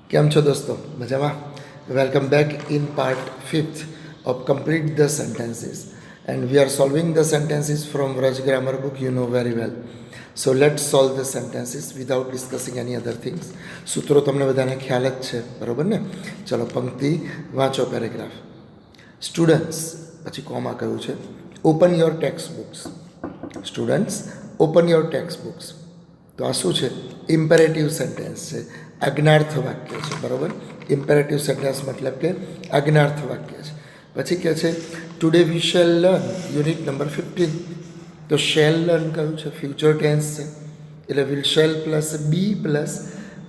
કેમ છો દોસ્તો? મજામાં? Welcome back in part 5th of complete the sentences, and we are solving the sentences from Vraj grammar book, you know very well. So let's solve the sentences without discussing any other things. સૂત્રો તમને બધાને ખ્યાલ જ છે, બરોબર ને? ચલો પંક્તિ વાંચો. પેરેગ્રાફ. સ્ટુડન્ટ્સ પછી કોમા કહ્યું છે. Open your text books. Students open your text books. તો આ શું છે? ઇમ્પેરેટિવ સેન્ટેન્સ છે, આજ્ઞાર્થ વાક્ય છે, બરાબર? ઇમ્પેરેટિવ સેન્ટેન્સ મતલબ કે આજ્ઞાર્થ વાક્ય છે. પછી કહે છે today we shall learn unit number 15. તો શેલ લર્ન કયું છે? ફ્યુચર ટેન્સ છે, એટલે will shall plus be plus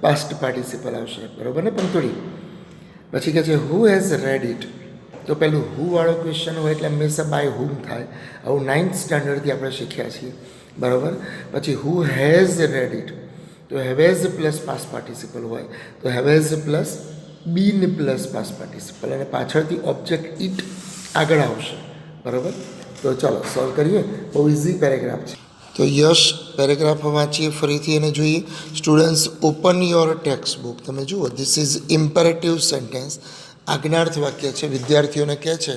past participle આવશે, બરાબર ને પંતુડી? પછી કહે છે હુ હેઝ રેડ ઇટ. તો પેલું હુ વાળો ક્વેશ્ચન હોય એટલે હંમેશા બાય હુમ થાય. આવું 9th સ્ટાન્ડર્ડથી આપણે શીખ્યા છીએ, બરાબર? પછી હુ હેઝ રેડ ઇટ, તો હેવેઝ પ્લસ પાસ પાર્ટિસિપલ હોય, તો haves plus been plus pass participle, અને પાછળથી ઓબ્જેક્ટ ઇટ આગળ આવશે, બરાબર? તો ચાલો સોલ્વ કરીએ. બહુ ઇઝી પેરેગ્રાફ છે. તો યશ પેરેગ્રાફ વાંચીએ ફરીથી અને જોઈએ. Students open your text book. તમે જુઓ, ધીસ ઇઝ ઇમ્પેરેટિવ સેન્ટેન્સ, આજ્ઞાર્થ વાક્ય છે. વિદ્યાર્થીઓને કહે છે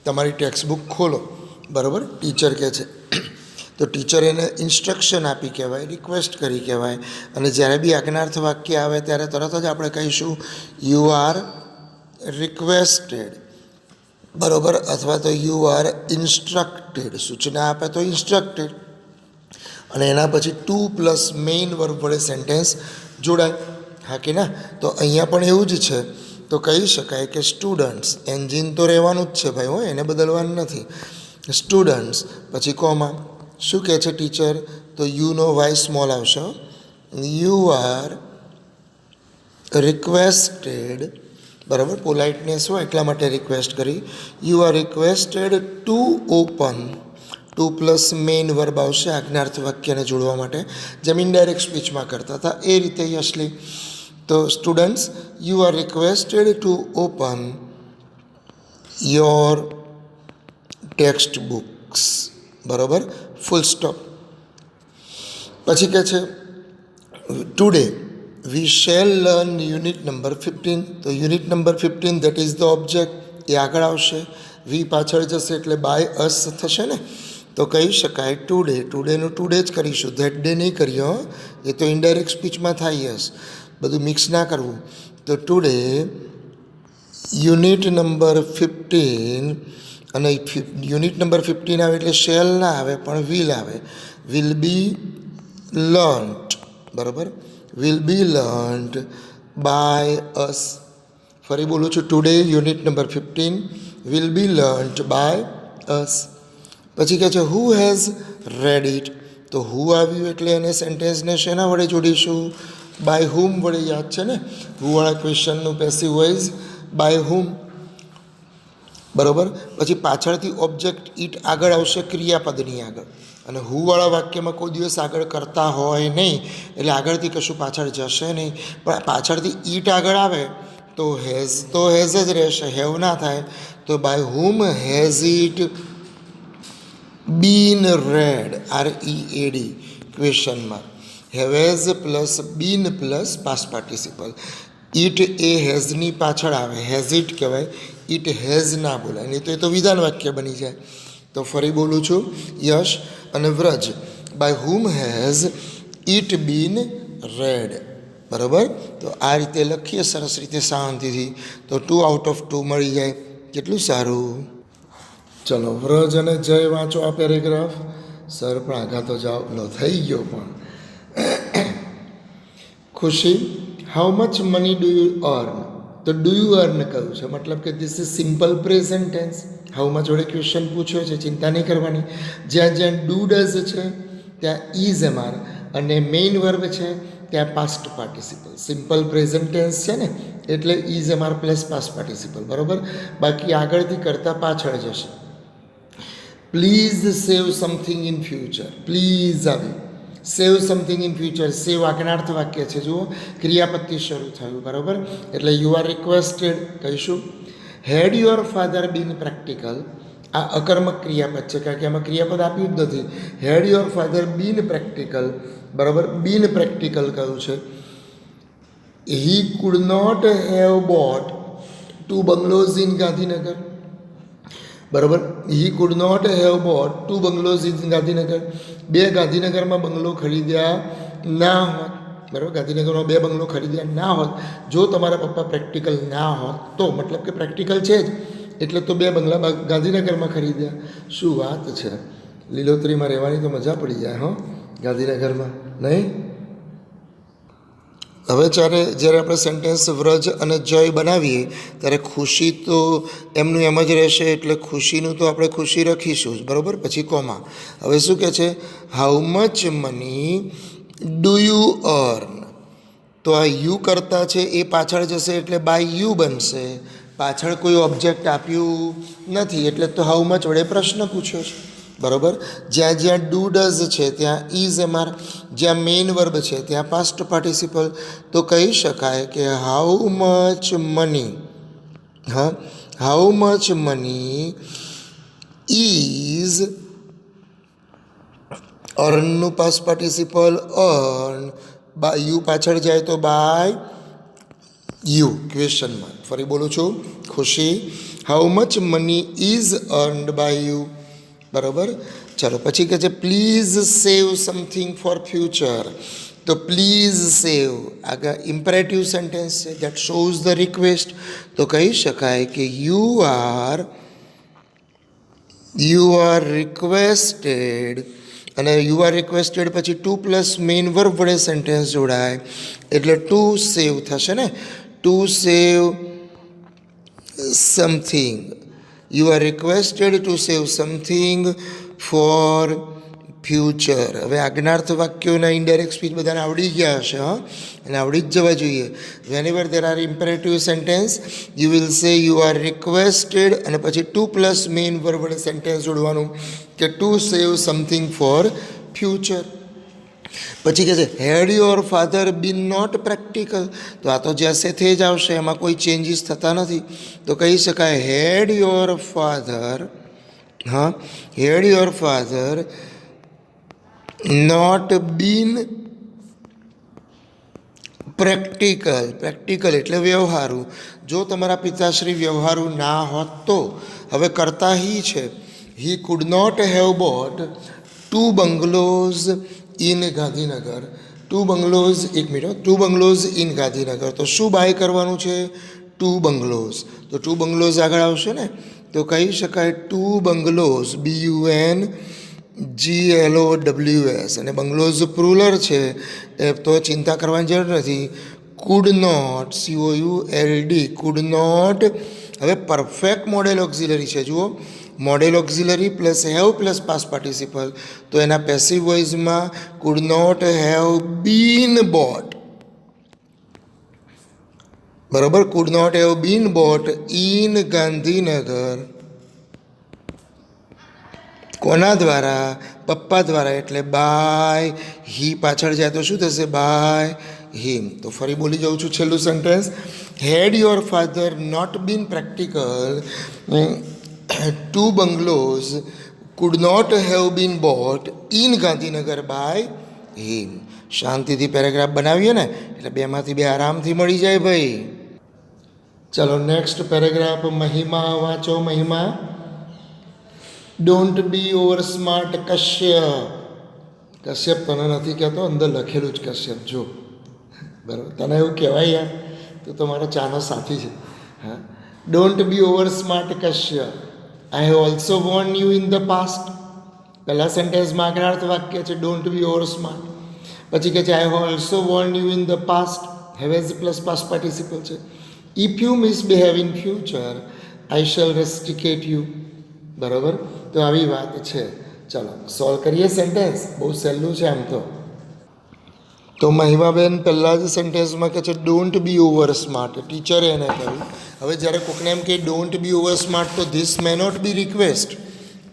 તમારી ટેક્સ્ટ બુક ખોલો, બરાબર? ટીચર કહે છે, તો ટીચર એને ઇન્સ્ટ્રક્શન આપી કહેવાય, રિક્વેસ્ટ કરી કહેવાય. અને જ્યારે બી આજ્ઞાર્થ વાક્ય આવે ત્યારે તરત જ આપણે કહીશું યુ આર રિક્વેસ્ટેડ, બરાબર? અથવા તો યુ આર ઇન્સ્ટ્રક્ટેડ. સૂચના આપે તો ઇન્સ્ટ્રક્ટેડ, અને એના પછી ટુ પ્લસ મેઇન વર્બ વડે સેન્ટેન્સ જોડાય, હા કે ના? તો અહીંયા પણ એવું જ છે. તો કહી શકાય કે સ્ટુડન્ટ્સ, એન્જિન તો રહેવાનું જ છે ભાઈ, હોય એને બદલવાનું નથી. સ્ટુડન્ટ્સ પછી કોમાં. શું કહે છે ટીચર? તો યુ નો વાય સ્મોલ આવશે. યુ આર રિક્વેસ્ટેડ, બરાબર? પોલાઇટનેસ હોય એટલા માટે રિક્વેસ્ટ કરી. You are requested to open. To plus main verb આવશે આજ્ઞાર્થ વાક્યને જોડવા માટે, જેમ ઇનડાયરેક્ટ સ્પીચમાં કરતા હતા એ રીતે યશલી. તો students you are requested to open your text books, બરાબર? Full stop. પછી કહે છે today we shall learn unit number 15. તો unit number 15 that is the object, એ આગળ આવશે. વી પાછળ જશે એટલે બાય અસ થશે ને. તો કહી શકાય ટુડે. ટુડેનું ટુડે જ કરીશું, ધેટ ડે નહીં કરીએ હો, એ તો ઇનડાયરેક્ટ સ્પીચમાં થાય. યસ, બધું મિક્સ ના કરવું. તો ટુડે યુનિટ નંબર 15, અને યુનિટ નંબર 15 આવે એટલે શેલ ના આવે પણ વિલ આવે. વિલ બી લર્ન્ટ, બરાબર? Will be learnt by us. ફરી બોલું છું, today unit number 15 will be learnt by us. પછી કહે છે હુ હેઝ રેડ ઇટ. તો હુ આવ્યું એટલે એને સેન્ટેન્સને શેના વડે જોડીશું? બાય હુમ વડે. યાદ છે ને, હુવાળા ક્વેશ્ચનનું પેસિવ વોઇસ બાય હુમ, બરાબર? પછી પાછળથી ઓબ્જેક્ટ ઇટ આગળ આવશે ક્રિયાપદની આગળ, અને હુવાળા વાક્યમાં કોઈ દિવસ આગળ કરતા હોય નહીં, એટલે આગળથી કશું પાછળ જશે નહીં. પણ પાછળથી ઈટ આગળ આવે તો હેઝ જ રહેશે, હેવ ના થાય. તો by whom has it been read, READ ક્વેશ્ચનમાં. Haves plus been plus past participle. It એ હેઝની પાછળ આવે, હેઝ ઇટ કહેવાય, ઇટ હેઝ ના બોલાય, નહીં તો એ તો વિધાન વાક્ય બની જાય. તો ફરી બોલું છું, યશ અને Vraj. By whom has it been read, બરાબર? તો આ રીતે લખીએ સરસ રીતે શાંતિથી, તો 2 આઉટ ઓફ 2 મળી જાય. કેટલું સારું. ચલો વ્રજ અને જય વાંચો આ પેરેગ્રાફ. સર પણ આઘા તો જાઓ, લો થઈ ગયો. પણ Khushi, how much money do you earn. તો ડુ યુ અર્ન કયું છે? મતલબ કે this is simple present tense. How much જોડે ક્વેશ્ચન પૂછ્યો છે, ચિંતા નહીં કરવાની. જ્યાં જ્યાં ડુ ડઝ છે ત્યાં ઇઝ MR, અને મેઇન વર્બ છે ત્યાં past participle. Simple present tense છે ને, એટલે is MR plus past participle, બરાબર? બાકી આગળથી કરતાં પાછળ જશે. Please save something in future. Please આવી, save something in future. Save આજ્ઞાર્થ વાક્ય છે, જુઓ ક્રિયાપદથી શરૂ થયું, બરાબર? એટલે યુ આર રિક્વેસ્ટેડ કહીશું. હેડ યોર ફાધર બીન પ્રેક્ટિકલ. આ અકર્મક ક્રિયાપદ છે, કારણ કે આમાં ક્રિયાપદ આપ્યું જ નથી. હેડ યોર ફાધર બીન પ્રેક્ટિકલ, બરાબર? બીન પ્રેક્ટિકલ કયું છે? he could not have bought 2 bungalows in Gandhinagar. બરાબર, he could not have bought 2 bungalows in Gandhinagar. 2 ગાંધીનગરમાં બંગલો ખરીદ્યા ના હોત. બરાબર, ગાંધીનગરમાં 2 બંગલો ખરીદ્યા ના હોત જો તમારા પપ્પા પ્રેક્ટિકલ ના હોત તો. મતલબ કે પ્રેક્ટિકલ છે જ એટલે તો 2 બંગલા ગાંધીનગરમાં ખરીદ્યા. શું વાત છે! લીલોતરીમાં રહેવાની તો મજા પડી જાય હો ગાંધીનગરમાં, નહીં? હવે જ્યારે આપણે સેન્ટેન્સ વ્રજ અને જય બનાવીએ ત્યારે ખુશી તો એમનું એમ જ રહેશે, એટલે ખુશીનું તો આપણે ખુશી રાખીશું જ. બરાબર, પછી કોમા. હવે શું કહે છે? How much money do you earn. તો આ યુ કરતા છે એ પાછળ જશે એટલે બાય યુ બનશે. પાછળ કોઈ ઓબ્જેક્ટ આપ્યું નથી એટલે તો હાઉ મચ વડે પ્રશ્ન પૂછ્યો છે. બરાબર, જ્યાં જ્યાં ડુ ડઝ છે ત્યાં ઇઝ એમઆર, જ્યાં મેઇન વર્બ છે ત્યાં પાસ્ટ પાર્ટિસિપલ. તો કહી શકાય કે હાઉ મચ મની, હા, હાઉ મચ મની ઇઝ, અર્નનું past participle earn, by you પાછળ જાય તો બાય યુ, ક્વેશ્ચન માર્ક. ફરી બોલું છું, Khushi, how much money is earned by you. બરાબર, ચાલો પછી કહે છે please save something for future. તો પ્લીઝ સેવ આગળ ઇમ્પરેટિવ સેન્ટેન્સ છે દેટ શોઝ ધ રિક્વેસ્ટ. તો કહી શકાય કે યુ આર રિક્વેસ્ટેડ, અને યુ આર રિક્વેસ્ટેડ પછી 2 + મેઇન વર્બ વડે સેન્ટેન્સ જોડાય એટલે ટુ સેવ થશે ને. Two save something, you are requested two save something for future. હવે આજ્ઞાર્થ વાક્યોના ઇનડાયરેક્ટ સ્પીચ બધાને આવડી ગયા હશે, હા, અને આવડી જ જવા જોઈએ. Whenever there are imperative sentence you will say you are requested અને પછી 2 + મેઇન વર્બ વડે સેન્ટેન્સ જોડવાનું કે to save something for future. પછી કહે છે had your father been not practical. તો આ તો જેસે તે જ આવશે, એમાં કોઈ ચેન્જીસ થતા નથી. તો કહી શકાય હેડ યોર ફાધર, હા, had your father not been practical. Practical એટલે વ્યવહારુ. જો તમારા પિતાશ્રી વ્યવહારુ ના હોત તો. હવે કરતા હી છે, he could not have bought 2 bungalows in Gandhinagar. 2 bungalows, 1 minute, 2 bungalows in Gandhinagar. તો શું બાય કરવાનું છે? 2 બંગલોઝ. તો 2 બંગલોઝ આગળ આવશે ને. તો કહી શકાય 2 બંગલોઝ, BUNGLOWS, અને બંગલોઝ પ્રુલર છે એ તો ચિંતા કરવાની જરૂર નથી. Could not, COULD, could not. હવે પરફેક્ટ મોડેલ ઓક્ઝિલરી છે, જુઓ, modal auxiliary plus have plus past participle. તો એના પેસિવ વોઇસમાં could not have been bought. બરાબર, could not have been bought in Gandhinagar. કોના દ્વારા? પપ્પા દ્વારા, એટલે બાય હી પાછળ જાય તો શું થશે? By him. તો ફરી બોલી જાઉં છું છેલ્લું sentence. Had your father not been practical 2 bungalows could not have been bought in Gandhinagar by him. શાંતિથી પેરેગ્રાફ બનાવીએ ને એટલે 2માંથી 2 આરામથી મળી જાય ભાઈ. ચલો નેક્સ્ટ પેરેગ્રાફ મહિમા વાંચો. મહિમા, don't be over smart Kashyap. Kashyap તને નથી કહેતો, અંદર લખેલું જ કશ્યપ, જો. બરાબર, તને એવું કહેવાય યાર, તો તમારો ચાનો સાથી છે. હા, don't be over smart Kashyap. I have also warned you in the past. પહેલા સેન્ટેન્સમાં આજ્ઞાર્થ વાક્ય છે ડોન્ટ બી ઓવર સ્માર્ટ. પછી કહે છે I have also warned you in the past, have as plus past participle છે. If you misbehave in future I shall rusticate you. બરાબર, તો આવી વાત છે. ચાલો સોલ્વ કરીએ સેન્ટેન્સ. બહુ સહેલું છે આમ તો. તો મહિમાબેન પહેલાં જ સેન્ટેન્સમાં કહે છે ડોન્ટ બી ઓવર સ્માર્ટ. ટીચરે એને કહ્યું. હવે જ્યારે કોકને એમ કે ડોન્ટ બી ઓવર સ્માર્ટ, તો this may not be request,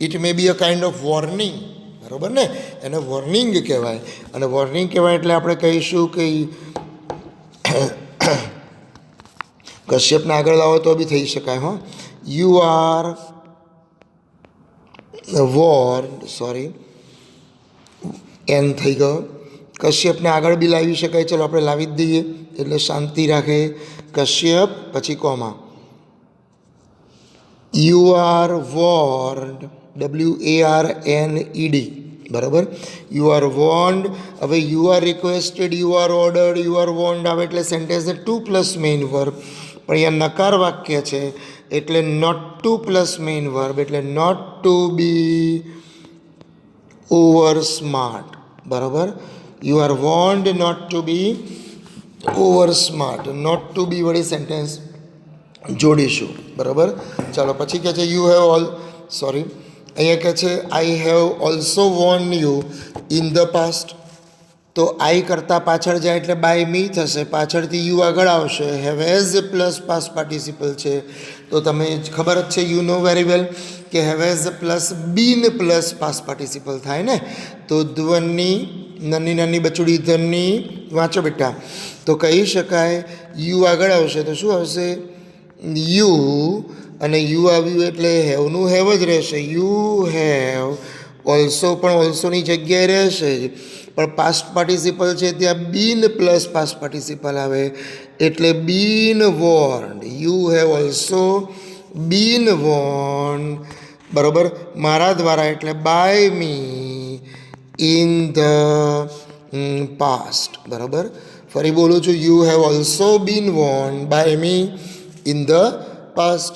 it may be a kind of warning. બરાબર ને, એને વોર્નિંગ કહેવાય. અને વોર્નિંગ કહેવાય એટલે આપણે કહીશું કે કશ્યપને આગળ લાવો તો બી થઈ શકાય. હો, યુ આર વોર્ડ, સોરી એન થઈ ગયો. કશ્યપને આગળ બી લાવી શકાય, ચલો આપણે લાવી જ દઈએ. એટલે શાંતિ રાખે, કશ્યપ, પછી comma, you are warned, WARNED, બરાબર, યુ આર વોર્ન્ડ. હવે you are requested, you are ordered, you are warned આવે એટલે સેન્ટેન્સને ટુ પ્લસ મેઇન વર્બ. પણ અહીંયા નકાર વાક્ય છે એટલે not to plus main verb, એટલે not to be over smart, બરાબર. You are warned not to be over smart, not to be વળી સેન્ટેન્સ જોડીશું, બરાબર. ચાલો પછી કહે છે યુ હેવ અહીંયા કહે છે I have also warned you in the past. તો આઈ કરતાં પાછળ જાય એટલે બાય મી થશે, પાછળથી યુ આગળ આવશે. Have has plus past participle છે તો તમે ખબર જ છે, યુ નો વેરી વેલ કે have has plus been plus past participle થાય ને. તો ધ્વની નાની નાની બચુડી ધ્વની વાંચો બેટા, તો કહી શકાય યુ આગળ આવશે તો શું આવશે, યુ, અને યુ આવ્યું એટલે હેવનું હેવ જ રહેશે. યુ હેવ ઓલ્સો પણ ઓલ્સોની જગ્યાએ રહેશે, પણ પાસ્ટ પાર્ટિસિપલ છે ત્યાં બીન પ્લસ પાસ્ટ પાર્ટિસિપલ આવે એટલે been warned. You have also been warned, બરાબર, મારા દ્વારા એટલે by me in the past, બરાબર. ફરી બોલું છું, you have also been warned by me in the past.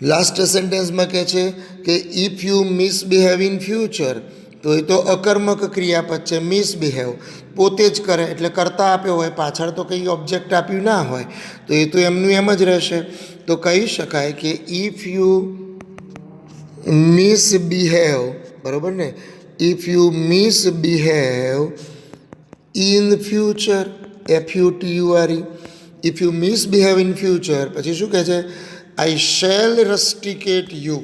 Last સેન્ટેન્સમાં કહે છે કે if you misbehave in future, તો એ તો અકર્મક ક્રિયાપદ છે. મિસબિહેવ પોતે જ કરે એટલે કરતા આપ્યો હોય, પાછળ તો કંઈ ઓબ્જેક્ટ આપ્યું ના હોય, તો એ તો એમનું એમ જ રહેશે. તો કહી શકાય કે ઇફ યુ મિસબિહેવ, બરાબર ને, if you misbehave in future, FUTURE, if you misbehave in future, પછી શું કહે છે, આઈ શેલ રસ્ટિકેટ યુ.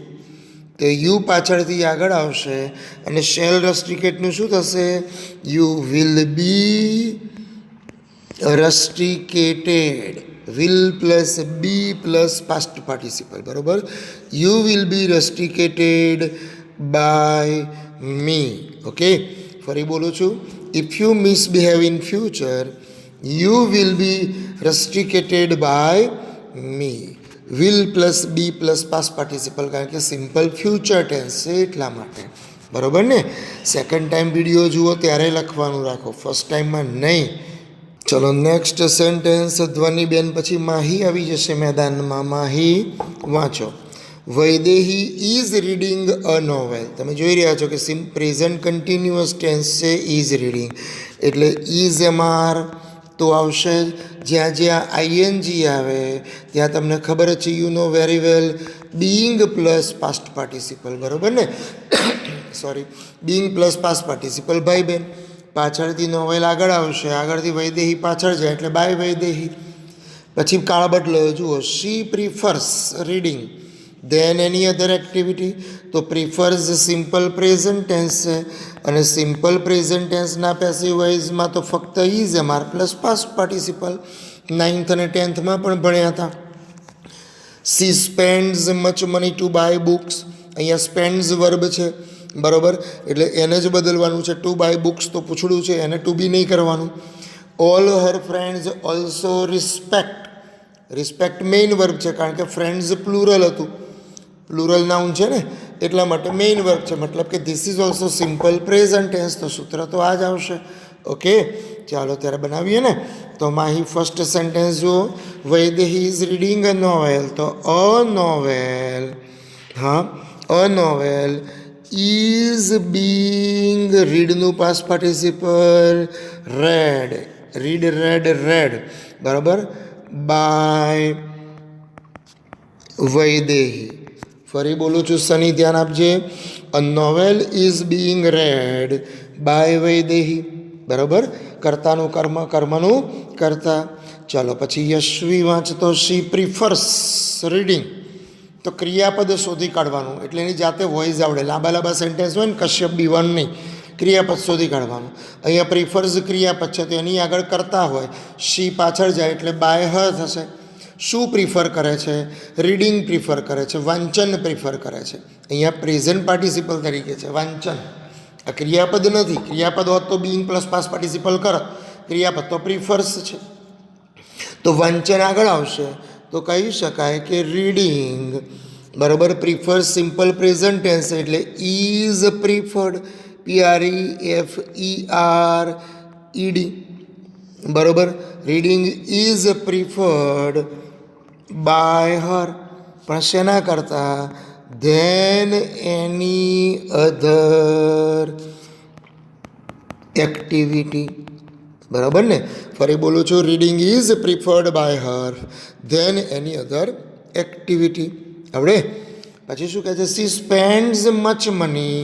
તો યુ પાછળથી આગળ આવશે અને શેલ રસ્ટિકેટનું શું થશે, you will be rusticated. Will plus be plus past participle, બરાબર. You will be rusticated by me. Okay, ફરી બોલું છું, if you misbehave in future you will be rusticated by me. Will plus be plus past participle, કારણ કે simple future tense છે એટલા માટે, બરાબર ને. સેકન્ડ ટાઈમ વિડીયો જુઓ ત્યારે લખવાનું રાખો, ફર્સ્ટ ટાઈમમાં નહીં. ચલો નેક્સ્ટ સેન્ટેન્સ, ધ્વનિબેન પછી માહી આવી જશે મેદાનમાં. માહી વાંચો. Vaidehi is reading a novel. તમે જોઈ રહ્યા છો કે પ્રેઝન્ટ કન્ટિન્યુઅસ ટેન્સ છે, ઇઝ રીડિંગ એટલે ઇઝ MR તો આવશે. જ્યાં જ્યાં ING આવે ત્યાં તમને ખબર જ છે, you know very well, being plus past participle, બરાબર ને. બીઈંગ પ્લસ પાસ્ટ પાર્ટિસિપલ, ભાઈ બહેન. પાછળથી નોવેલ આગળ આવશે, આગળથી વૈદેહી પાછળ જાય એટલે બાય વૈદેહી. પછી કાળ બદલો જુઓ, શી પ્રિફર્સ રીડિંગ દેન એની અધર એક્ટિવિટી. તો પ્રિફર્સ સિમ્પલ પ્રેઝન્ટ ટેન્સ છે અને સિમ્પલ પ્રેઝન્ટ ટેન્સના પેસિવ વોઇસમાં તો ફક્ત is MR plus past participle. 9th અને 10th પણ ભણ્યા હતા. She spends much money to buy books. અહીંયા સ્પેન્ડ્સ વર્બ છે, બરાબર, એટલે એને જ બદલવાનું છે. ટુ બાય બુક્સ તો પૂછડું છે, એને ટુ બી નહીં કરવાનું. All her friends also respect. Respect main verb છે, કારણ કે ફ્રેન્ડ્સ પ્લુરલ હતું, પ્લુરલ નાઉન છે ને એટલા માટે મેઇન વર્બ છે. મતલબ કે this is also simple present tense, તો સૂત્ર તો આ જ આવશે. ઓકે, ચાલો ત્યારે બનાવીએ ને. તો માહી ફર્સ્ટ સેન્ટેન્સ જુઓ, Vaidehi is reading a novel. તો અ નોવેલ, હા, અ નોવેલ ઇઝ બીંગ, રીડનું past participle read, read read read, બરાબર, બાય વૈદેહી. ફરી બોલું છું, સની ધ્યાન આપજે. A novel is being read by Vaidehi, બરાબર. કર્તાનું કર્મ, કર્મનું કર્તા. ચાલો પછી યશવી વાંચતો, શી પ્રિફર્સ રીડિંગ. તો ક્રિયાપદ શોધી કાઢવાનું, એટલે એની જાતે વોઇસ આવડે. લાંબા લાંબા સેન્ટેન્સ હોય ને, કશ્યપ B1 નહીં, ક્રિયાપદ શોધી કાઢવાનું. અહીંયા પ્રિફર્સ ક્રિયાપદ છે તો એની આગળ કરતા હોય, શી પાછળ જાય એટલે બાય હ થશે. શું પ્રિફર કરે છે, રીડિંગ પ્રિફર કરે છે, વાંચન પ્રિફર કરે છે. અહીંયા પ્રેઝન્ટ પાર્ટિસિપલ તરીકે છે વાંચન, આ ક્રિયાપદ નથી. ક્રિયાપદ હોત તો બીઈંગ પ્લસ પાસ્ટ પાર્ટિસિપલ કરત, ક્રિયાપદ તો પ્રિફર્સ છે. તો વંચન આગળ આવશે તો કહી શકાય કે રીડિંગ, બરાબર. પ્રિફર સિમ્પલ પ્રેઝન્ટ ટેન્સ એટલે ઇઝ પ્રિફર્ડ, PREFERED, બરાબર. રીડિંગ ઇઝ પ્રિફર્ડ બાય હર, પણ શેના કરતાં? ધેન એની અધર એક્ટિવિટી, બરાબર ને. ફરી બોલું છું, reading is preferred by her than any other activity. આવડે. પછી શું કહે છે? She spends much money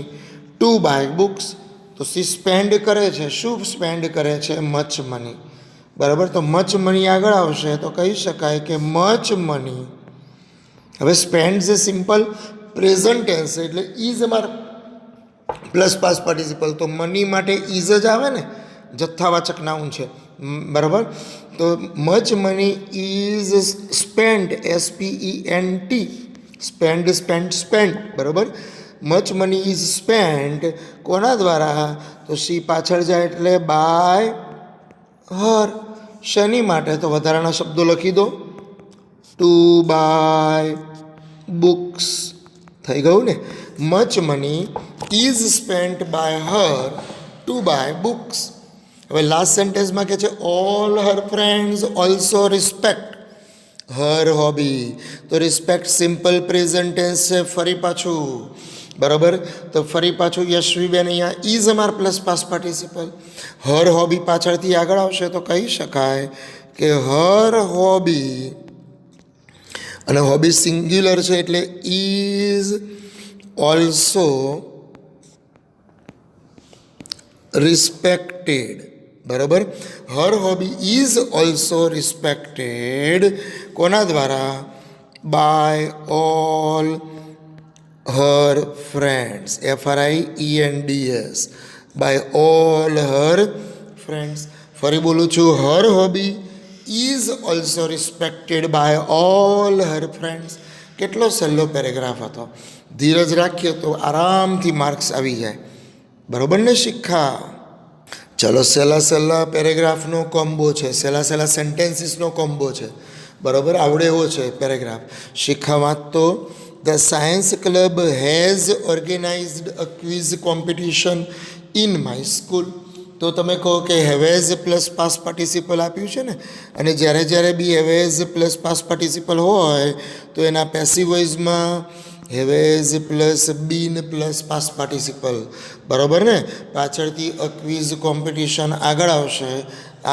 to buy books. તો સી સ્પેન્ડ કરે છે, શું સ્પેન્ડ કરે છે? મચ મની, બરાબર. તો મચ મની આગળ આવશે તો કહી શકાય કે મચ મની. હવે સ્પેન્ડ્સ એ સિમ્પલ પ્રેઝન્ટ ટેન્સ એટલે ઇઝ અમારે પ્લસ પાસ પાર્ટિસિપલ, તો મની માટે ઇઝ જ આવે ને, જથ્થાવાચક નાઉન છે, બરાબર. તો much money is spend, SPENT, spend spend spend, બરાબર. મચ મની ઇઝ સ્પેન્ડ કોના દ્વારા? તો સી પાછળ જાય એટલે બાય હર. શેની માટે? તો વધારાના શબ્દો લખી દો, ટુ બાય બુક્સ. થઈ ગયું ને. Much money is spent by her to buy books. હવે લાસ્ટ સેન્ટેન્સમાં કહે છે all her friends also respect her hobby. તો રિસ્પેક્ટ સિમ્પલ પ્રેઝન્ટ ટેન્સ છે, ફરી પાછું, બરાબર. તો ફરી પાછું યશવીબેન અહીંયા is am are plus pass participle. Her hobby પાછળથી આગળ આવશે તો કહી શકાય કે હર હોબી, અને હોબી સિંગ્યુલર છે એટલે ઇઝ ઓલ્સો રિસ્પેક્ટેડ, બરાબર. Her hobby is also respected કોના દ્વારા? By all her friends, FRIENDS, by all her friends. ફરી બોલું છું, her hobby is also respected by all her friends. કેટલો સહેલો પેરેગ્રાફ હતો. ધીરજ રાખીએ તો આરામથી માર્ક્સ આવી જાય, બરાબર ને શિખા? ચલો, સહેલા પેરેગ્રાફનો કોમ્બો છે, સહેલા સેન્ટેન્સીસનો કોમ્બો છે, બરાબર. આવડે એવો છે પેરેગ્રાફ. શિખા વાંચતો. The science club has organised a quiz competition in my school. તો તમે કહો કે હેવેઝ પ્લસ પાસ પાર્ટિસિપલ આપ્યું છે ને, અને જ્યારે be haves plus pass participle હોય તો એના પેસિવ વોઇસમાં haves plus been plus pass participle, બરાબર ને. પાછળથી અ ક્વિઝ કોમ્પિટિશન આગળ આવશે,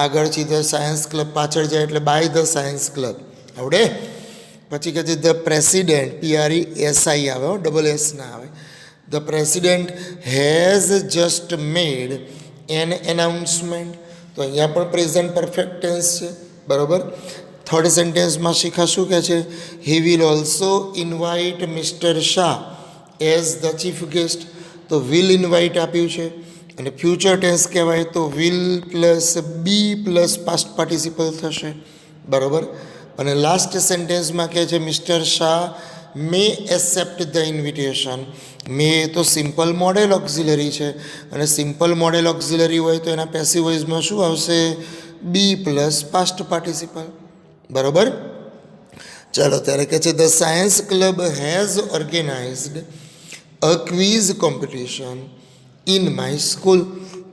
આગળથી ધ સાયન્સ ક્લબ પાછળ જાય એટલે બાય ધ સાયન્સ ક્લબ. આવડે. પછી કહે છે ધ પ્રેસિડેન્ટ, PRESI આવે, ડબલ એસ ના આવે. The president has just made an announcement. તો અહીંયા પણ પ્રેઝન્ટ પરફેક્ટ ટેન્સ છે, બરાબર. થર્ડ સેન્ટેન્સમાં શિખા શું કહે છે? He will also invite mister Shah as the chief guest. તો વિલ ઇન્વાઇટ આપ્યું છે, અને ફ્યુચર ટેન્સ કહેવાય તો will plus be plus past participle થશે, બરાબર. અને લાસ્ટ સેન્ટેન્સમાં કહે છે mister Shah may accept the invitation. May તો સિમ્પલ મોડેલ ઓક્ઝિલરી છે, અને સિમ્પલ મોડેલ ઓક્ઝિલરી હોય તો એના પેસિવ વોઇસમાં શું આવશે? બી પ્લસ પાસ્ટ પાર્ટિસિપલ, બરાબર. ચાલો, ત્યારે કહે છે the science club has organised a quiz competition in my school.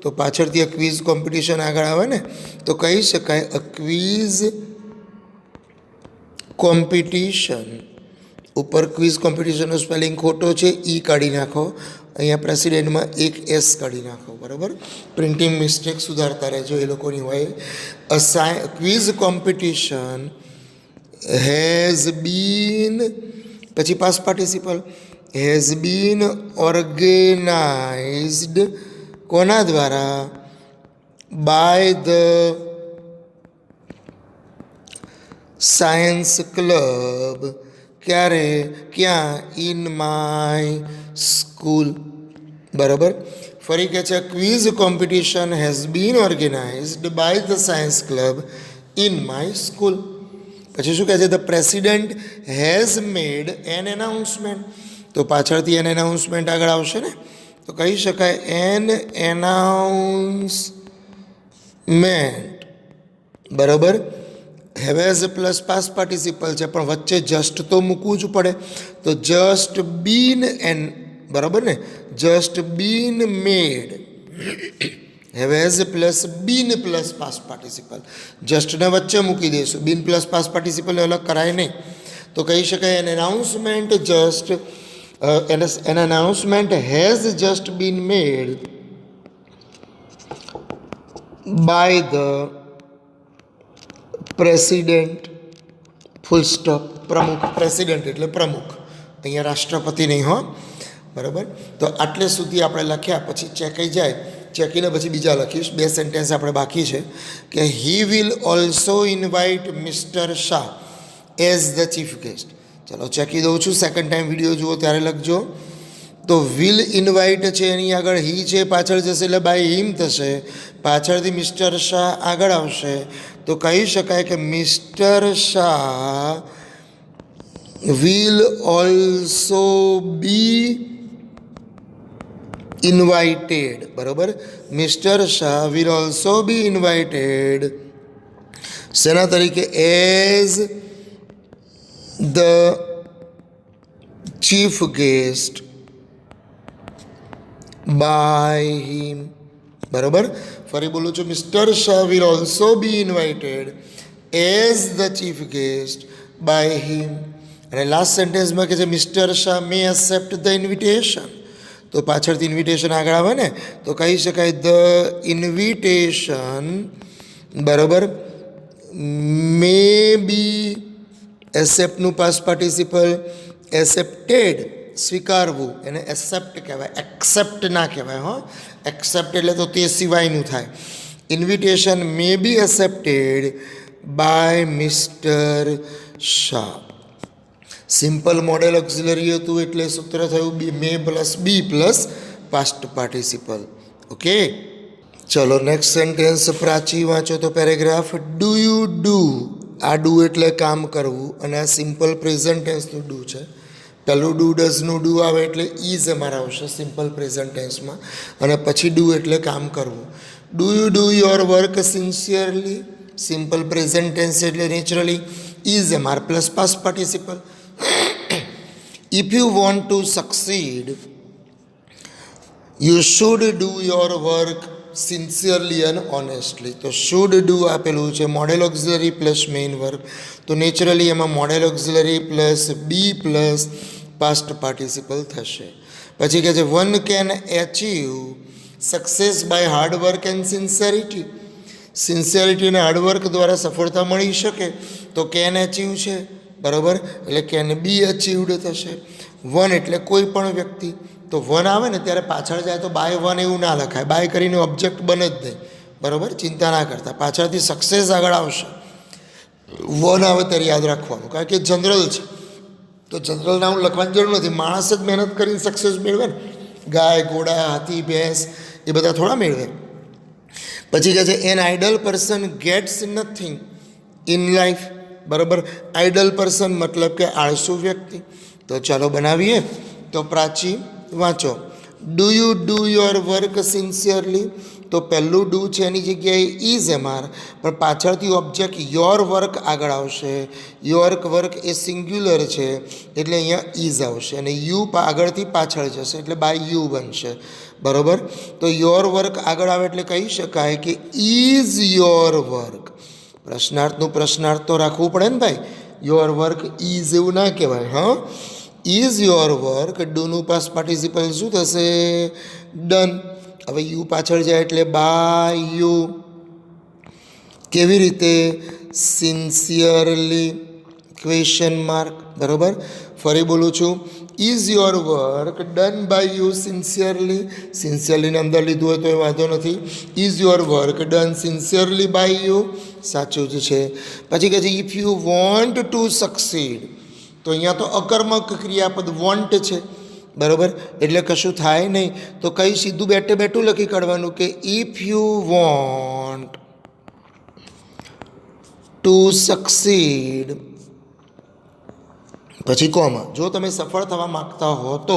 તો પાછળથી અ ક્વિઝ કોમ્પિટિશન આગળ આવે ને, તો કહી શકાય અ ક્વિઝ કોમ્પિટિશન. ઉપર ક્વિઝ કોમ્પિટિશનનો સ્પેલિંગ ખોટો છે, ઈ કાઢી નાખો. અહીંયા પ્રેસિડેન્ટમાં એક એસ કાઢી નાખો, બરાબર. પ્રિન્ટિંગ મિસ્ટેક સુધારતા રહેજો, એ લોકોની હોય. ક્વિઝ કોમ્પિટિશન હેઝ બીન, પછી past participle, has been organised કોના દ્વારા? By the science club. ક્યારે? ક્યાં? ઇન માય સ્કૂલ, બરાબર. ફરી કહે છે quiz competition has been organised by the science club in my school. પછી શું કહે છે? The president has made an announcement. તો પાછળથી એન એનાઉન્સમેન્ટ આગળ આવશે ને, તો કહી શકાય એન એનાઉન્સમેન્ટ, બરાબર. Have as plus past participle છે પણ વચ્ચે જસ્ટ તો મૂકવું જ પડે, તો જસ્ટ બીન એન્ડ, બરાબર ને, just been made. Have as plus been plus past participle, જસ્ટને વચ્ચે મૂકી દઈશું, બીન પ્લસ પાસ્ટ પાર્ટિસિપલને અલગ કરાય નહીં. તો કહી શકાય an announcement just, an announcement has just been made by the president, full stop. પ્રમુખ, પ્રેસિડેન્ટ એટલે પ્રમુખ, અહીંયા રાષ્ટ્રપતિ નહીં હો, બરાબર. તો આટલે સુધી આપણે લખ્યા, પછી ચેકાઈ જાય, ચેકીને પછી બીજા લખીશ. 2 સેન્ટેન્સ આપણે બાકી છે કે હી will also invite mister Shah as the chief guest. ચલો ચેકી દઉં છું, સેકન્ડ ટાઈમ વિડીયો જુઓ ત્યારે લખજો. તો વિલ ઇન્વાઇટ છે એની આગળ હી છે, પાછળ જશે એટલે બાય હિમ થશે, પાછળથી મિસ્ટર શાહ આગળ આવશે. તો કહી શકાય કે mister Shah will also be invited, બરાબર. Mister Shah will also be invited શેના તરીકે? As the chief guest by him, બરાબર. ફરી બોલું છું, mister Shah will also be invited as the chief guest by him. અને લાસ્ટ સેન્ટેન્સમાં કે છે mister Shah may accept the invitation, તો પાછળથી ઇન્વિટેશન આગળ આવે ને, તો કહી શકાય ધ ઇન્વિટેશન, બરાબર, મે બી, એક્સેપ્ટનું પાસ્ટ પાર્ટિસિપલ, એક્સેપ્ટેડ સ્વીકારવું, એને એક્સેપ્ટ કહેવાય, એક્સેપ્ટ ના કહેવાય હો. એક્સેપ્ટ એટલે તો તે સિવાયનું થાય. Invitation may be accepted by mister Shah. Simple modal auxiliary હતું એટલે સૂત્ર થયું may plus be plus past participle. Okay, ચલો નેક્સ્ટ સેન્ટેન્સ પ્રાચી વાંચો તો પેરેગ્રાફ. ડુ યુ ડુ, આ ડુ એટલે કામ કરવું, અને આ સિમ્પલ પ્રેઝન્ટ ટેન્સનું ડુ છે. પહેલું ડુ ડઝનું ડુ આવે એટલે ઇઝ અમારા આવશે સિમ્પલ પ્રેઝન્ટ ટેન્સમાં, અને પછી ડુ એટલે કામ કરવું. Do you do your work sincerely, simple present tense એટલે naturally is am are plus past participle. If you want to succeed you should do your work sincerely and honestly. તો should do આપેલું છે, modal auxiliary plus main work, તો naturally એમાં modal auxiliary plus be plus past participle થશે. પછી કહે છે one can achieve success by hard work and sincerity. Sincerity અને હાર્ડવર્ક દ્વારા સફળતા મળી શકે, તો કેન એચીવ છે, બરાબર, એટલે કેન બી અચીવડ થશે. વન એટલે કોઈ પણ વ્યક્તિ, તો વન આવે ને ત્યારે પાછળ જાય તો બાય વન એવું ના લખાય, બાય કરીને ઓબ્જેક્ટ બને જ નહીં, બરાબર, ચિંતા ના કરતા. પાછળથી સક્સેસ આગળ આવશે, વન આવે ત્યારે યાદ રાખવાનું, કારણ કે જનરલ છે, તો જનરલ નામ લખવાની જરૂર નથી. માણસ જ મહેનત કરીને સક્સેસ મેળવે ને, ગાય, ઘોડા, હાથી, ભેંસ એ બધા થોડા મેળવે. પછી કહે છે an idle person gets nothing in life, બરાબર. આઇડલ પર્સન મતલબ કે આળસુ વ્યક્તિ. તો ચાલો બનાવીએ. તો પ્રાચી વાંચો. Do you do your work sincerely, તો પહેલું ડુ છે એની જગ્યાએ ઇઝ એમઆર, પણ પાછળથી ઓબ્જેક્ટ યોર વર્ક આગળ આવશે. યોર વર્ક એ સિંગ્યુલર છે એટલે અહીંયા ઇઝ આવશે, અને યુ આગળથી પાછળ જશે એટલે બાય યુ બનશે, બરાબર. તો યોર વર્ક આગળ આવે એટલે કહી શકાય કે ઇઝ યોર વર્ક. પ્રશ્નાર્થનું પ્રશ્નાર્થ તો રાખવું પડે ને ભાઈ, યોર વર્ક ઇઝ એવું ના કહેવાય. હા, ઇઝ યોર વર્ક. ડુનું પાસ્ટ પાર્ટિસિપલ શું થશે? ડન. હવે યુ પાછળ જાય એટલે બાય યુ. કેવી રીતે? સિન્સિયરલી, ક્વેશ્ચન માર્ક, બરાબર. ફરી બોલું છું, is your work done by you sincerely. સિન્સિયરલીને અંદર લીધું હોય તો એ વાંધો નથી. Is your work done sincerely by you, સાચું જ છે. પછી કહે છે if you want to succeed, તો અહીંયા તો અકર્મક ક્રિયાપદ વોન્ટ છે, બરાબર, એટલે કશું થાય નહીં. તો કઈ સીધું બેઠે બેઠું લખી કાઢવાનું કે if you want to succeed, પછી કોમા. જો તમે સફળ થવા માગતા હો તો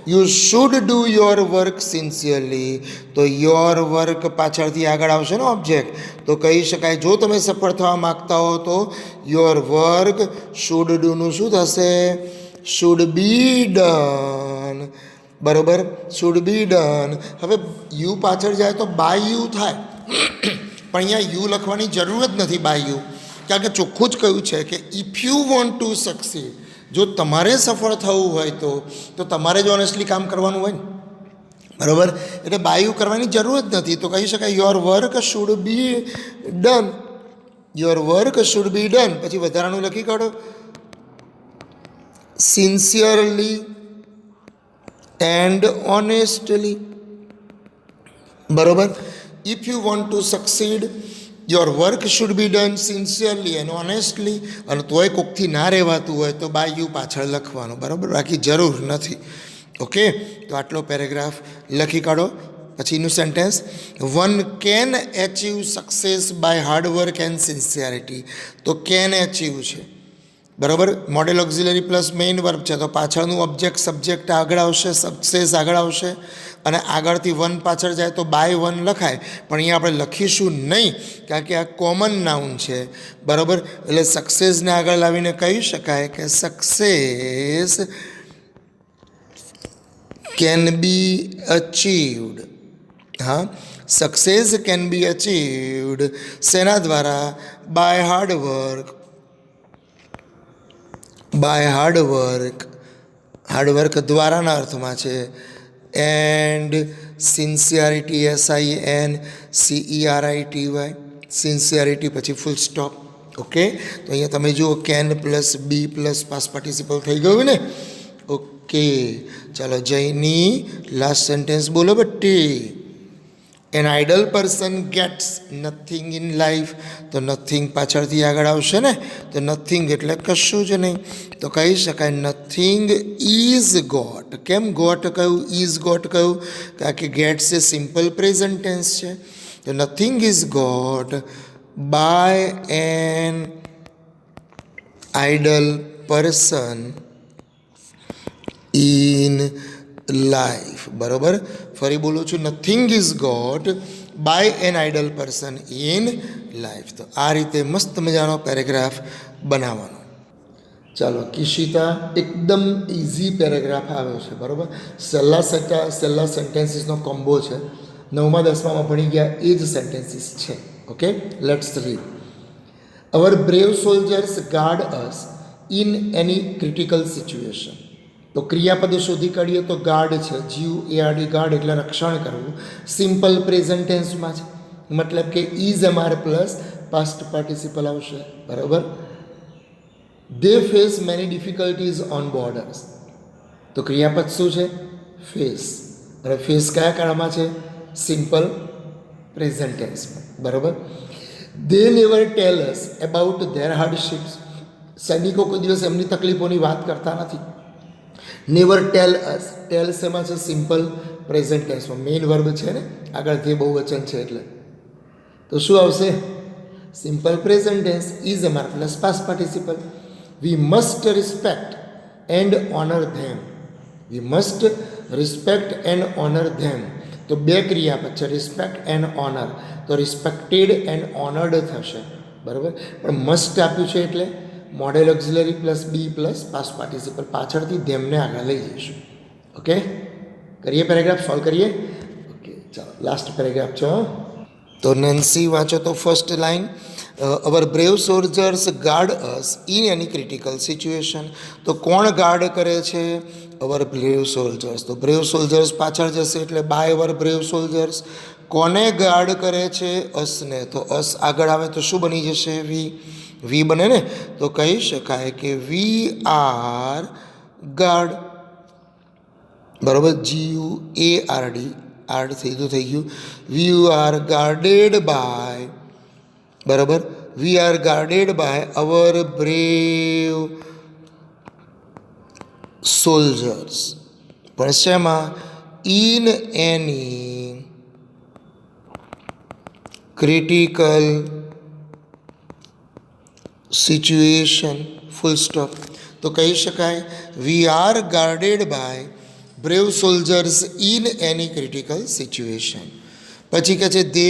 you should do your work sincerely. તો યોર વર્ક પાછળથી આગળ આવશે ને ઓબ્જેક્ટ, તો કહી શકાય જો તમે સફળ થવા માગતા હો તો યોર વર્ક શુડ ડુનું શું થશે? Should be done. બરાબર, શુડ બી ડન. હવે યુ પાછળ જાય તો બાય યુ થાય, પણ અહીંયા યુ લખવાની જરૂર જ નથી બાય યુ, કારણ કે ચોખ્ખું જ કહ્યું છે કે if you want to succeed, જો તમારે સફળ થવું હોય તો તમારે જ ઓનેસ્ટલી કામ કરવાનું હોય ને, બરાબર. એટલે બાયુ કરવાની જરૂર જ નથી. તો કહી શકાય your work should be done. Your work should be done. પછી વધારાનું લખી કાઢો, સિન્સિયરલી એન્ડ ઓનેસ્ટલી. બરાબર. If you want to succeed your work should be done sincerely and honestly. અને તોય કોકથી ના રહેવાતું હોય તો બાય યુ પાછળ લખવાનું, બરાબર, બાકી જરૂર નથી. ઓકે, તો આટલો પેરેગ્રાફ લખી કાઢો. પછીનું sentence, one can achieve success by hard work and sincerity. તો કેન એચીવ છે, બરાબર, modal auxiliary plus main verb છે, તો પાછળનું ઓબ્જેક્ટ સબ્જેક્ટ આગળ આવશે, સક્સેસ આગળ આવશે, અને આગળથી વન પાછળ જાય તો બાય વન લખાય, પણ અહીંયા આપણે લખીશું નહીં કારણ કે આ કોમન નાઉન છે, બરાબર. એટલે સક્સેસને આગળ લાવીને કહી શકાય કે સક્સેસ કેન બી અચીવડ. હા, સક્સેસ કેન બી અચીવડ શેના દ્વારા? By hard work. By hard work, hard work દ્વારાના અર્થમાં છે. એન્ડ સિન્સિયરિટી, SINCERITY, સિન્સિયરિટી પછી ફૂલ સ્ટોપ. ઓકે, તો અહીંયા તમે જુઓ can plus be plus past participle થઈ ગયું ને. ઓકે, ચાલો જયની લાસ્ટ સેન્ટેન્સ બોલો બટ્ટી. An idle person gets nothing in life. તો નથિંગ પાછળથી આગળ આવશે ને, તો નથિંગ એટલે કશું જ નહીં. તો કહી શકાય નથિંગ ઇઝ ગોટ. કેમ ગોટ કહ્યું, ઇઝ ગોટ કહ્યું? કારણ કે ગેટ્સ એ સિમ્પલ પ્રેઝન્ટ ટેન્સ છે. તો nothing is got by an idle person in life. બરાબર, ફરી બોલું છું, nothing is got by an idle person in life. તો આ રીતે મસ્ત મજાનો પેરેગ્રાફ બનાવવાનો. ચાલો, કિશિતા એકદમ ઇઝી પેરેગ્રાફ આવ્યો છે, બરાબર. છેલ્લા સેન્ટેન્સીસનો કોમ્બો છે. 9મા 10મામાં ભણી ગયા એ જ સેન્ટેન્સીસ છે. Okay, let's read. Our brave soldiers guard us in any critical situation. તો ક્રિયાપદ શોધી કાઢીએ તો ગાર્ડ છે, GUARD, ગાર્ડ એટલે રક્ષણ કરવું. સિમ્પલ પ્રેઝન્ટ ટેન્સમાં છે, મતલબ કે is MR plus past participle આવશે, બરાબર. They face many difficulties on borders. તો ક્રિયાપદ શું છે? ફેસ. અને ફેસ કયા કાળમાં છે? સિમ્પલ પ્રેઝન્ટ ટેન્સમાં, બરાબર. They never tell us about their hardships. સૈનિકો કોઈ દિવસ એમની તકલીફોની વાત કરતા નથી. નેવર ટેલ અસ, ટેલ શેમાં છે? સિમ્પલ પ્રેઝન્ટ ટેન્સમાં. મેઇન વર્બ છે ને, આગળથી બહુવચન છે એટલે. તો શું આવશે? Simple present tense, is MR plus past participle. We must respect and honour them. We must respect and honour them. તો બે ક્રિયાપદ છે, રિસ્પેક્ટ એન્ડ ઓનર. તો રિસ્પેક્ટેડ એન્ડ ઓનર્ડ થશે, બરાબર. પણ મસ્ટ આપ્યું છે એટલે modal auxiliary plus be plus past participle, પાછળથી ધેમને આગળ લઈ જઈશું. ઓકે, કરીએ પેરેગ્રાફ, સોલ્વ કરીએ. ઓકે, ચાલો લાસ્ટ પેરેગ્રાફ છે. તો નેન્સી વાંચો તો first line, our brave soldiers guard us in any critical situation. તો કોણ ગાર્ડ કરે છે? Our brave soldiers. તો બ્રેવ સોલ્જર્સ પાછળ જશે એટલે બાય અવર બ્રેવ સોલ્જર્સ. કોને ગાર્ડ કરે છે? અસને. તો અસ આગળ આવે તો શું બની જશે? વી બને ને. તો કહી શકાય કે વી આર ગાર્ડ, બરાબર. GUARD, આર્ડ થઈ ગયું. વી આર ગાર્ડેડ બાય, બરાબર. We are guarded by our brave soldiers. પણ શેમાં? In any critical situation, full stop. તો કહી શકાય we are guarded by brave soldiers in any critical situation. પછી કહે છે they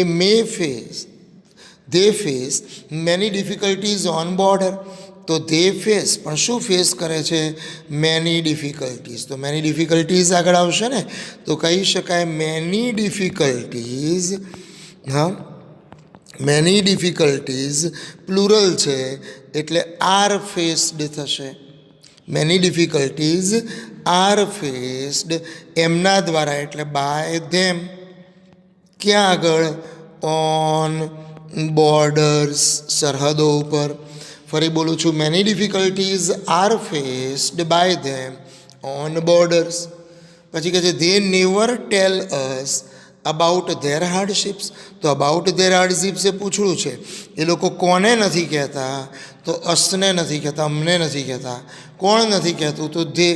face many difficulties on border. તો દે ફેસ પણ શું ફેસ કરે છે? Many difficulties. તો મેની ડિફિકલ્ટીઝ આગળ આવશે ને, તો કહી શકાય મેની ડિફિકલ્ટીઝ. હા, મેની ડિફિકલ્ટીઝ પ્લુરલ છે એટલે આર ફેસ્ડ થશે. મેની ડિફિકલ્ટીઝ આર ફેસ્ડ એમના દ્વારા એટલે બાય ધેમ. ક્યાં આગળ? ઓન બોર્ડર્સ, સરહદો ઉપર. ફરી બોલું છું, many difficulties are faced by them on borders. પછી કહે છે they never tell us about their hardships. તો અબાઉટ ધેર હાર્ડશિપ્સ એ પૂછડું છે. એ લોકો કોને નથી કહેતા? તો અસને નથી કહેતા, અમને નથી કહેતા. કોણ નથી કહેતું? તો ધે.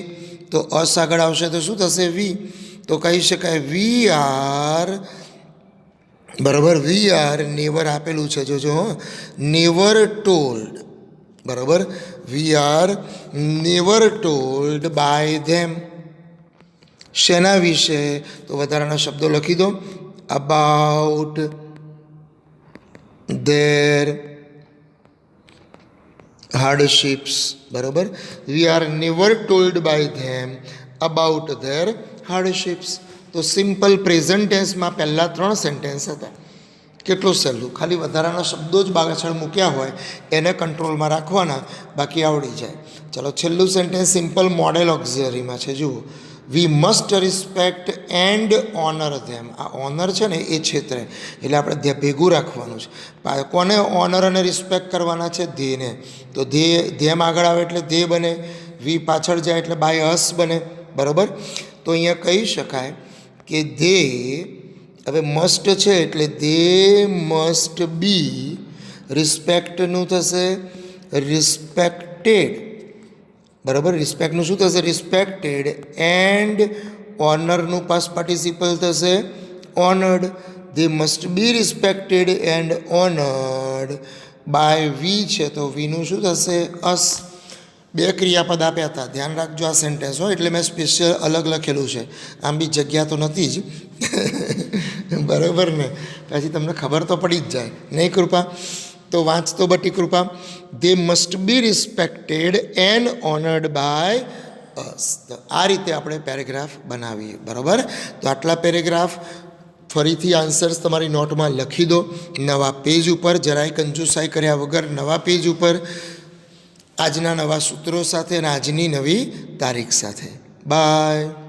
તો અસ આગળ આવશે તો શું થશે? વી. તો કહી શકાય વી આર, બરાબર, વી આર નેવર આપેલું છે જોજો, નેવર ટોલ્ડ, બરાબર, we are never told by them. શેના વિશે? તો વધારાના શબ્દો લખી દો. અબાઉટ ધેર હાર્ડશિપ્સ, બરાબર. We are never told by them about their hardships. તો સિમ્પલ પ્રેઝન્ટ ટેન્સમાં પહેલાં 3 સેન્ટેન્સ હતા. કેટલું સહેલું, ખાલી વધારાના શબ્દો જ પાછળ મૂક્યા હોય એને કંટ્રોલમાં રાખવાના, બાકી આવડી જાય. ચલો, છેલ્લું સેન્ટેન્સ સિમ્પલ મોડેલ ઓક્ઝિલરીમાં છે. જુઓ, we must respect and honour them. આ ઓનર છે ને એ ક્ષેત્રે, એટલે આપણે ભેગું રાખવાનું છે. કોને ઓનર અને રિસ્પેક્ટ કરવાના છે? ધેને. તો ધેમ આગળ આવે એટલે ધે બને, વી પાછળ જાય એટલે બાય અસ બને, બરાબર. તો અહીંયા કહી શકાય કે ધે, હવે મસ્ટ છે એટલે ધે મસ્ટ બી, રિસ્પેક્ટનું થશે રિસ્પેક્ટેડ, બરાબર. રિસ્પેક્ટનું શું થશે? રિસ્પેક્ટેડ. એન્ડ ઓનરનું પાસ્ટ પાર્ટિસિપલ થશે honoured. They must be respected and honoured by we છે તો વીનું શું થશે? અસ. 2 ક્રિયાપદ આપ્યા હતા, ધ્યાન રાખજો આ સેન્ટેન્સ હોય એટલે મેં સ્પેશિયલ અલગ લખેલું છે. આમ બી જગ્યા તો નથી જ, બરાબર ને? પછી તમને ખબર તો પડી જ જાય નહીં કૃપા? તો વાંચતો બટી Kripa. They must be respected and honoured by us. તો આ રીતે આપણે પેરેગ્રાફ બનાવીએ, બરાબર. તો આટલા પેરેગ્રાફ ફરીથી આન્સર્સ તમારી નોટમાં લખી દો નવા પેજ ઉપર, જરાય કંજુસાઈ કર્યા વગર નવા પેજ ઉપર, આજના નવા સૂત્રો સાથે અને આજની નવી તારીખ સાથે. બાય.